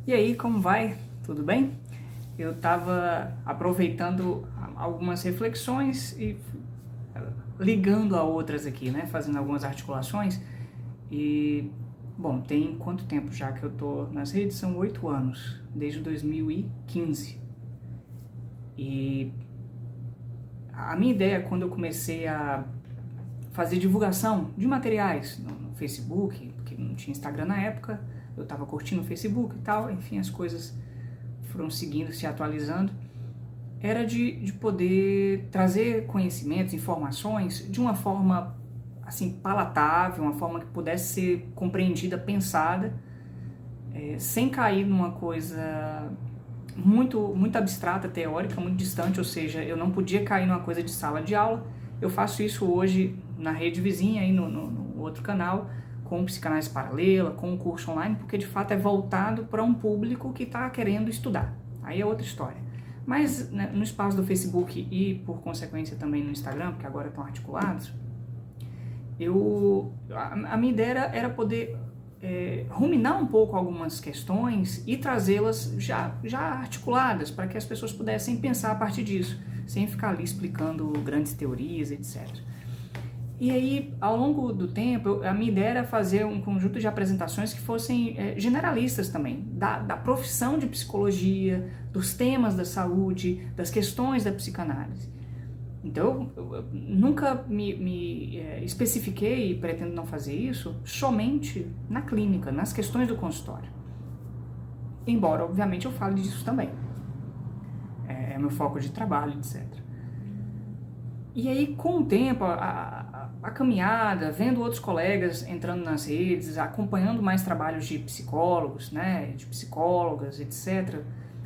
E aí, como vai? Tudo bem? Eu estava aproveitando algumas reflexões e ligando a outras aqui, né? Fazendo algumas articulações. E, bom, tem quanto tempo já que eu tô nas redes? São 8 anos, desde 2015. E a minha ideia, quando eu comecei a fazer divulgação de materiais no Facebook, porque não tinha Instagram na época, eu estava curtindo o Facebook e tal, enfim, as coisas foram seguindo, se atualizando, era de poder trazer conhecimentos, informações de uma forma assim palatável, uma forma que pudesse ser compreendida, pensada, sem cair numa coisa muito abstrata, teórica, muito distante, ou seja, eu não podia cair numa coisa de sala de aula. Eu faço isso hoje na rede vizinha, aí no outro canal, com psicanálise paralela, com um curso online, porque de fato é voltado para um público que está querendo estudar. Aí é outra história. Mas né, no espaço do Facebook e por consequência também no Instagram, porque agora estão articulados, a minha ideia era poder ruminar um pouco algumas questões e trazê-las já articuladas para que as pessoas pudessem pensar a partir disso, sem ficar ali explicando grandes teorias, etc. E aí, ao longo do tempo, a minha ideia era fazer um conjunto de apresentações que fossem generalistas também, da profissão de psicologia, dos temas da saúde, das questões da psicanálise. Então, eu nunca me especifiquei, e pretendo não fazer isso, somente na clínica, nas questões do consultório. Embora, obviamente, eu fale disso também. É meu foco de trabalho, etc. E aí, com o tempo, a caminhada, vendo outros colegas entrando nas redes, acompanhando mais trabalhos de psicólogos, né, de psicólogas, etc.,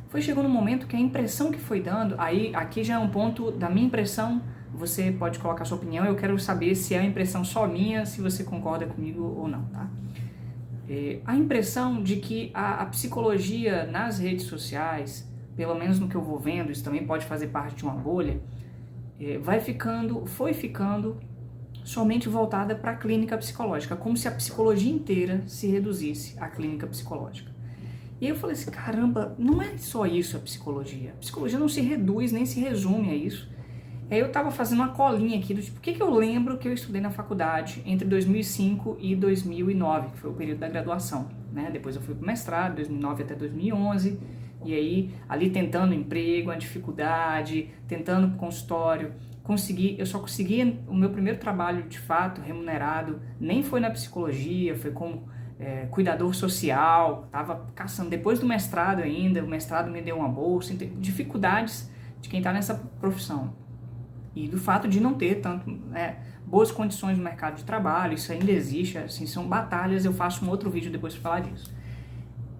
foi chegando um momento que a impressão que foi dando, aí aqui já é um ponto da minha impressão, você pode colocar sua opinião, eu quero saber se é a impressão só minha, se você concorda comigo ou não, tá? A impressão de que a psicologia nas redes sociais, pelo menos no que eu vou vendo, isso também pode fazer parte de uma bolha, foi ficando somente voltada para a clínica psicológica, como se a psicologia inteira se reduzisse à clínica psicológica. E aí eu falei assim, caramba, não é só isso a psicologia. A psicologia não se reduz nem se resume a isso. Aí eu tava fazendo uma colinha aqui do tipo, o que eu lembro que eu estudei na faculdade entre 2005 e 2009, que foi o período da graduação, né? Depois eu fui pro mestrado, 2009 até 2011, e aí ali tentando emprego, a dificuldade, tentando consultório, eu só consegui o meu primeiro trabalho de fato remunerado, nem foi na psicologia, foi como cuidador social, tava caçando, depois do mestrado ainda, o mestrado me deu uma bolsa, dificuldades de quem está nessa profissão. E do fato de não ter tanto boas condições no mercado de trabalho, isso ainda existe, assim, são batalhas, eu faço um outro vídeo depois para falar disso.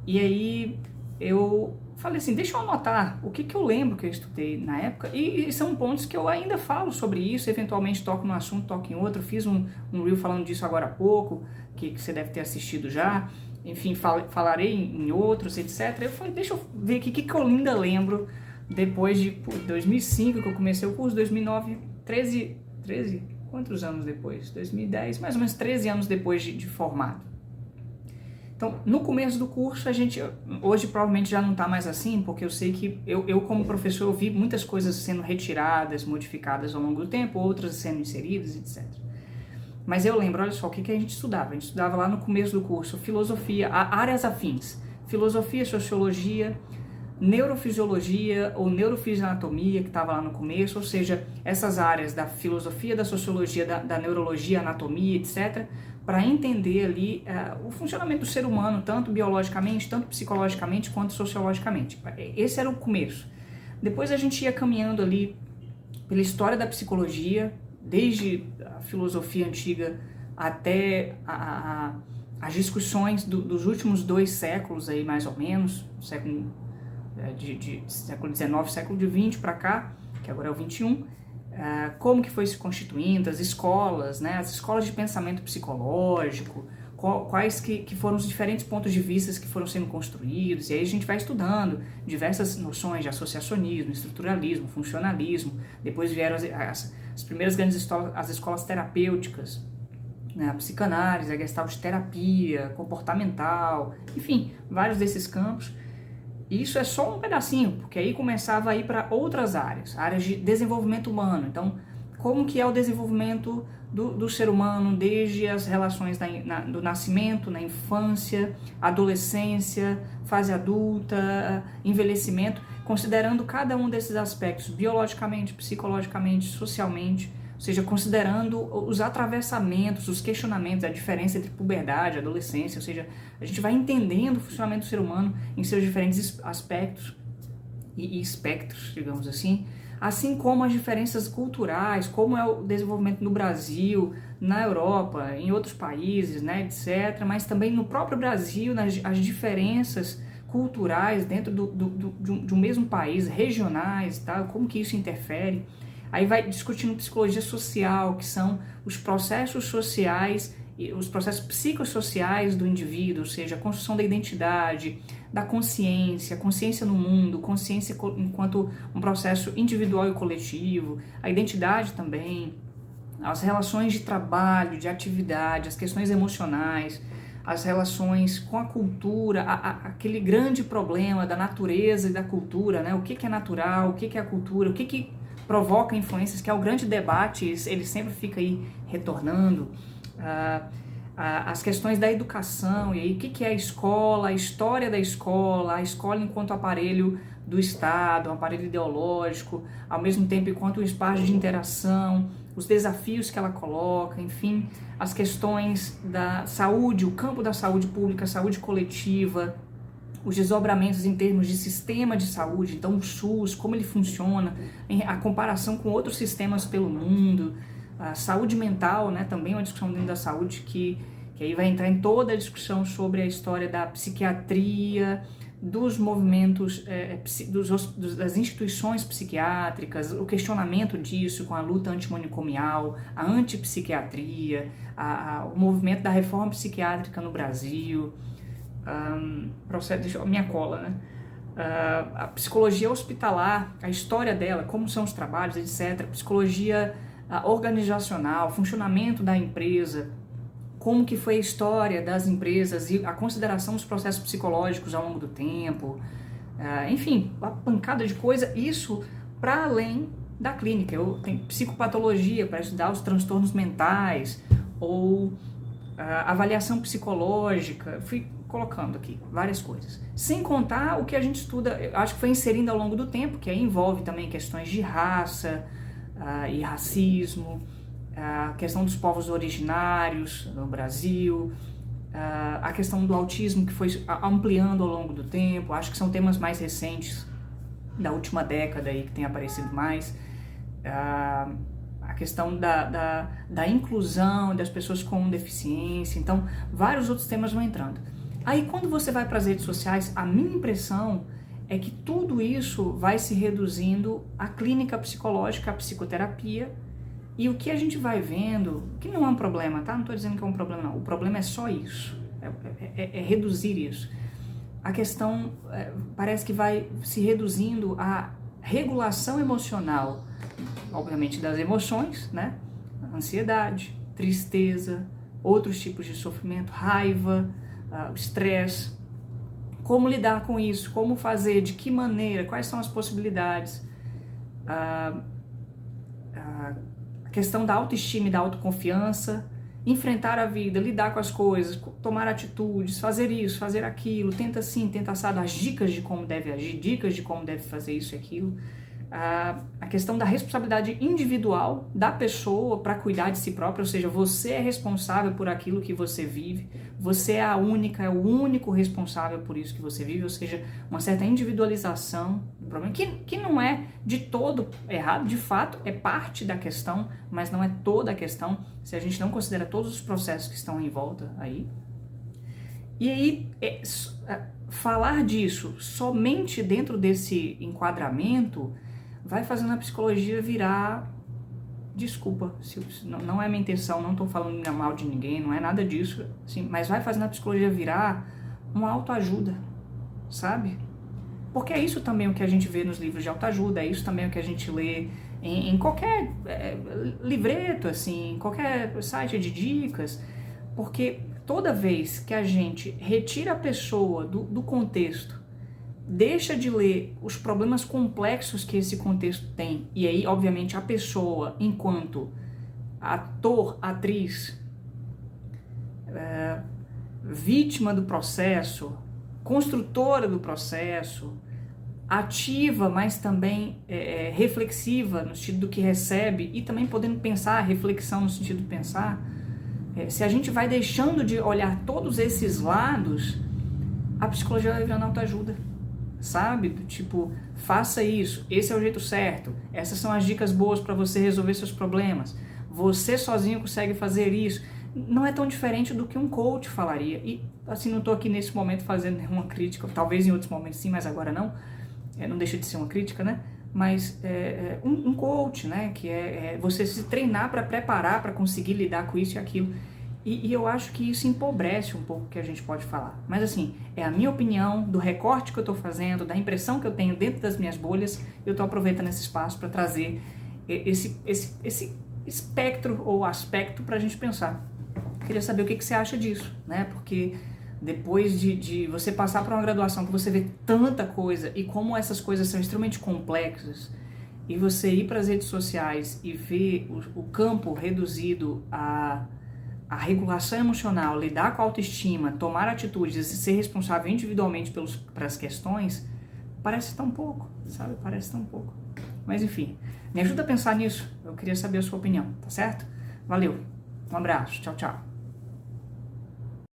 E aí eu falei assim, deixa eu anotar o que eu lembro que eu estudei na época, e são pontos que eu ainda falo sobre isso, eventualmente toco num assunto, toco em outro, fiz um reel falando disso agora há pouco, que você deve ter assistido já, enfim, falarei em outros, etc. Eu falei, deixa eu ver aqui o que eu ainda lembro depois de 2005 que eu comecei o curso, 2009, 13, quantos anos depois? 2010, mais ou menos 13 anos depois de formado. Então, no começo do curso, hoje provavelmente já não está mais assim, porque eu sei que eu como professor, eu vi muitas coisas sendo retiradas, modificadas ao longo do tempo, outras sendo inseridas, etc. Mas eu lembro, olha só, o que a gente estudava? A gente estudava lá no começo do curso filosofia, áreas afins, filosofia, sociologia, neurofisiologia ou neurofisianatomia, que estava lá no começo, ou seja, essas áreas da filosofia, da sociologia, da neurologia, anatomia, etc., para entender ali o funcionamento do ser humano, tanto biologicamente, tanto psicologicamente, quanto sociologicamente. Esse era o começo. Depois a gente ia caminhando ali pela história da psicologia, desde a filosofia antiga até as discussões dos últimos 2 séculos aí, mais ou menos, século de século XIX, século XX para cá, que agora é o XXI, como que foi se constituindo, as escolas, né, as escolas de pensamento psicológico, quais que foram os diferentes pontos de vista que foram sendo construídos, e aí a gente vai estudando diversas noções de associacionismo, estruturalismo, funcionalismo, depois vieram as primeiras grandes escolas, as escolas terapêuticas, né, a psicanálise, a gestalt terapia, comportamental, enfim, vários desses campos. isso é só um pedacinho, porque aí começava a ir para outras áreas de desenvolvimento humano. Então, como que é o desenvolvimento do ser humano desde as relações do nascimento, na infância, adolescência, fase adulta, envelhecimento, considerando cada um desses aspectos biologicamente, psicologicamente, socialmente, ou seja, considerando os atravessamentos, os questionamentos, a diferença entre puberdade e adolescência, ou seja, a gente vai entendendo o funcionamento do ser humano em seus diferentes aspectos e espectros, digamos assim como as diferenças culturais, como é o desenvolvimento no Brasil, na Europa, em outros países, né, etc., mas também no próprio Brasil, as diferenças culturais dentro de um mesmo país, regionais, tá? Como que isso interfere. Aí vai discutindo psicologia social, que são os processos sociais, os processos psicossociais do indivíduo, ou seja, a construção da identidade, da consciência no mundo, consciência enquanto um processo individual e coletivo, a identidade também, as relações de trabalho, de atividade, as questões emocionais, as relações com a cultura, aquele grande problema da natureza e da cultura, né? O que é natural, o que é a cultura, o que provoca influências, que é o grande debate, ele sempre fica aí retornando. As questões da educação, e aí o que é a escola, a história da escola, a escola enquanto aparelho do Estado, um aparelho ideológico, ao mesmo tempo enquanto um espaço de interação, os desafios que ela coloca, enfim, as questões da saúde, o campo da saúde pública, saúde coletiva, os desdobramentos em termos de sistema de saúde, então o SUS, como ele funciona, a comparação com outros sistemas pelo mundo, a saúde mental, né, também uma discussão dentro da saúde que aí vai entrar em toda a discussão sobre a história da psiquiatria, dos movimentos, das instituições psiquiátricas, o questionamento disso com a luta antimanicomial, a antipsiquiatria, o movimento da reforma psiquiátrica no Brasil, minha cola, né? A psicologia hospitalar, a história dela, como são os trabalhos, etc. Psicologia organizacional, funcionamento da empresa, como que foi a história das empresas e a consideração dos processos psicológicos ao longo do tempo, enfim, uma pancada de coisa, isso para além da clínica. Eu tenho psicopatologia para estudar os transtornos mentais, ou avaliação psicológica, fui colocando aqui várias coisas. Sem contar o que a gente estuda, eu acho que foi inserindo ao longo do tempo, que aí envolve também questões de raça e racismo, a questão dos povos originários no Brasil, a questão do autismo que foi ampliando ao longo do tempo, acho que são temas mais recentes da última década aí que tem aparecido mais, a questão da inclusão das pessoas com deficiência, então vários outros temas vão entrando. Aí quando você vai para as redes sociais, a minha impressão é que tudo isso vai se reduzindo à clínica psicológica, à psicoterapia, e o que a gente vai vendo, que não é um problema, tá? Não estou dizendo que é um problema, não. O problema é só isso, é reduzir isso. A questão parece que vai se reduzindo à regulação emocional, obviamente das emoções, né? Ansiedade, tristeza, outros tipos de sofrimento, raiva, estresse. Como lidar com isso, como fazer, de que maneira, quais são as possibilidades. A questão da autoestima e da autoconfiança, enfrentar a vida, lidar com as coisas, tomar atitudes, fazer isso, fazer aquilo, tenta assim, tenta assado, as dicas de como deve agir, dicas de como deve fazer isso e aquilo. A questão da responsabilidade individual da pessoa para cuidar de si própria, ou seja, você é responsável por aquilo que você vive, você é é o único responsável por isso que você vive, ou seja, uma certa individualização do problema, que não é de todo errado, de fato é parte da questão, mas não é toda a questão, se a gente não considera todos os processos que estão em volta aí. E aí, falar disso somente dentro desse enquadramento vai fazendo a psicologia virar, desculpa, não é minha intenção, não estou falando mal de ninguém, não é nada disso, assim, mas vai fazendo a psicologia virar uma autoajuda, sabe? Porque é isso também o que a gente vê nos livros de autoajuda, é isso também o que a gente lê em qualquer livreto, assim, qualquer site de dicas, porque toda vez que a gente retira a pessoa do contexto deixa de ler os problemas complexos que esse contexto tem, e aí, obviamente, a pessoa, enquanto ator, atriz, vítima do processo, construtora do processo, ativa, mas também reflexiva no sentido do que recebe e também podendo pensar, reflexão no sentido de pensar, se a gente vai deixando de olhar todos esses lados, a psicologia vai virando autoajuda, sabe? Do tipo, faça isso, esse é o jeito certo, essas são as dicas boas para você resolver seus problemas, você sozinho consegue fazer isso. Não é tão diferente do que um coach falaria. E assim, não estou aqui nesse momento fazendo nenhuma crítica, talvez em outros momentos sim, mas agora não. Não deixa de ser uma crítica, né? Mas um coach, né? Que é você se treinar para preparar, para conseguir lidar com isso e aquilo. E eu acho que isso empobrece um pouco o que a gente pode falar. Mas assim, é a minha opinião, do recorte que eu estou fazendo, da impressão que eu tenho dentro das minhas bolhas, eu estou aproveitando esse espaço para trazer esse espectro ou aspecto para a gente pensar. Queria saber o que você acha disso, né? Porque depois de você passar por uma graduação que você vê tanta coisa e como essas coisas são extremamente complexas, e você ir para as redes sociais e ver o campo reduzido a regulação emocional, lidar com a autoestima, tomar atitudes e ser responsável individualmente pelas questões, parece tão pouco, sabe? Parece tão pouco. Mas enfim, me ajuda a pensar nisso. Eu queria saber a sua opinião, tá certo? Valeu, um abraço, tchau, tchau.